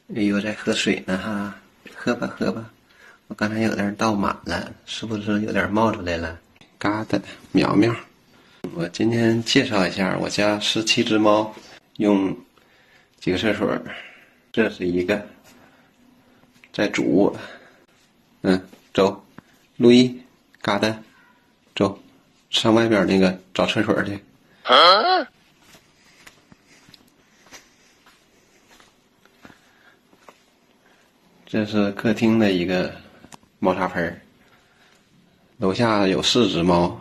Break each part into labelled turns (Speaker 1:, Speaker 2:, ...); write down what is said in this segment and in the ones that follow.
Speaker 1: 哎呦，在喝水呢哈，喝吧喝吧。我刚才有点倒满了，是不是有点冒出来了？嘎的，苗苗。我今天介绍一下我家17只猫用几个厕所。这是一个，在主卧。走，路易，嘎的，走，上外边那个找厕所去。这是客厅的一个猫砂盆，楼下有4只猫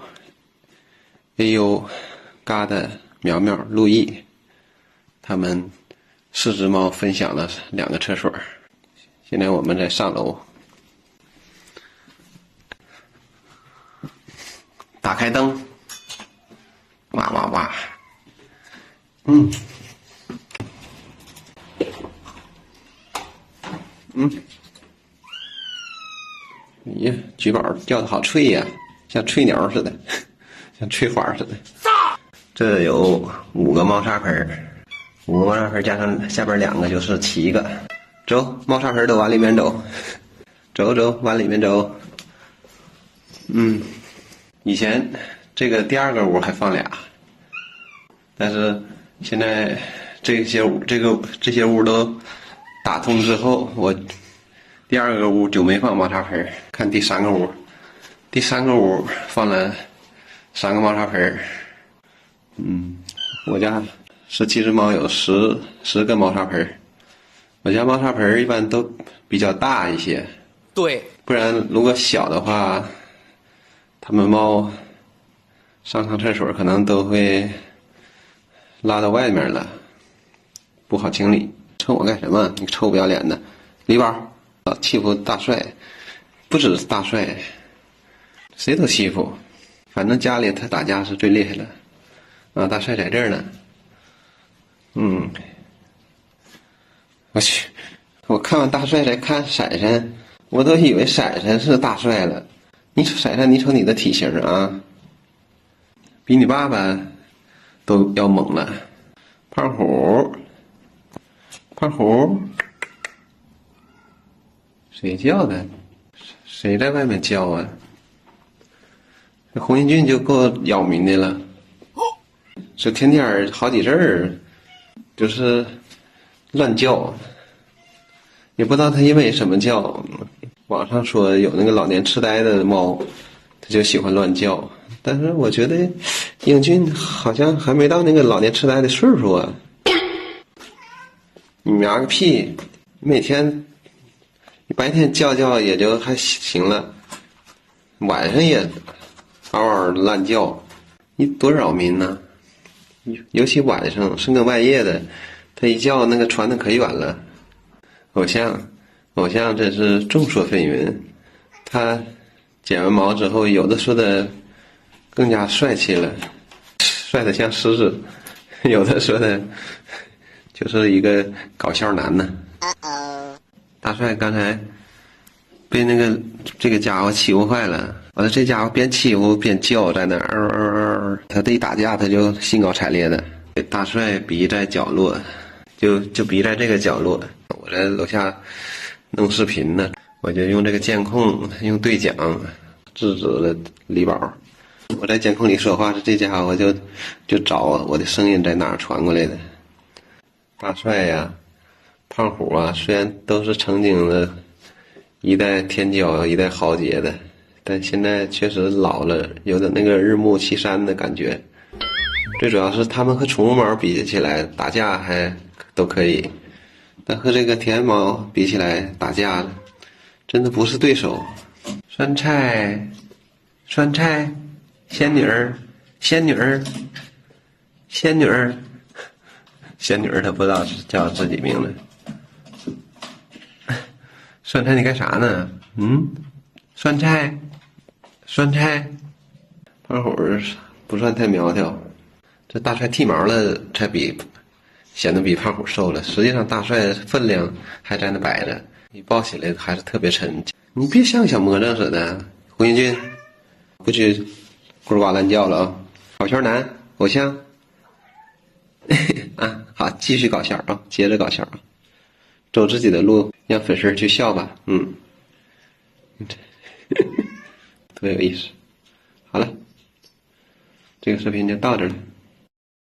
Speaker 1: ，AU、嘎的、苗苗、路易，他们4只猫分享了2个厕所。现在我们在上楼，打开灯，哇哇哇，呀，菊宝掉的好脆呀，像翠鸟似的，像翠花似的。这有5个猫砂盆，5个猫砂盆加上下边2个就是7个。走，猫砂盆都往里面走，走走，往里面走。以前这个第2个屋还放俩，但是现在这些屋都打通之后，我第2个屋就没放猫砂盆。看第3个屋，第3个屋放了3个猫砂盆。我家17只猫有10个猫砂盆。我家猫砂盆一般都比较大一些，
Speaker 2: 对，
Speaker 1: 不然如果小的话，它们猫上厕所可能都会拉到外面了，不好清理。冲我干什么？你臭不要脸的！李宝，欺负大帅，不止大帅，谁都欺负。反正家里他打架是最厉害的。大帅在这儿呢。我去，我看完大帅再看闪闪，我都以为闪闪是大帅了。你瞅闪闪，你瞅你的体型啊，比你爸爸都要猛了。胖虎，胖虎，谁叫的？谁在外面叫啊？这红巾军就够扰民的了，这天天好几阵儿就是乱叫，也不知道他因为什么叫。网上说有那个老年痴呆的猫，它就喜欢乱叫。但是我觉得英俊好像还没到那个老年痴呆的岁数啊。你苗个屁！每天白天叫叫也就还行了，晚上也嗷嗷乱叫，你多扰民呢！尤其晚上深更半夜的，他一叫那个传的可远了。偶像真是众说纷纭，他剪完毛之后，有的说的更加帅气了，帅得像狮子；有的说的就是一个搞笑男呢。大帅刚才被这个家伙欺负坏了，完了这家伙边欺负边叫，在那儿，他一打架他就兴高采烈的。大帅逼在角落，就逼在这个角落。我在楼下弄视频呢，我就用这个监控，用对讲制止了李宝。我在监控里说话，这家伙就找我的声音在哪儿传过来的。大帅呀，胖虎啊，虽然都是曾经的一代天骄一代豪杰的，但现在确实老了，有点那个日暮西山的感觉。最主要是他们和宠物猫比起来，打架还都可以，但和这个田猫比起来，打架真的不是对手。酸菜，酸菜，仙女儿，仙女儿，仙女儿，仙女儿，她不知道叫自己名字。酸菜，你干啥呢？酸菜，酸菜，胖虎不算太苗条，这大帅剃毛了才显得比胖虎瘦了。实际上大帅分量还在那摆着，你抱起来还是特别沉。你别像小魔怔似的，胡英俊，不许呱呱乱叫了啊！搞笑男偶像，好，继续搞笑啊，接着搞笑啊！走自己的路，让粉丝去笑吧。特别有意思。好了，这个视频就到这了。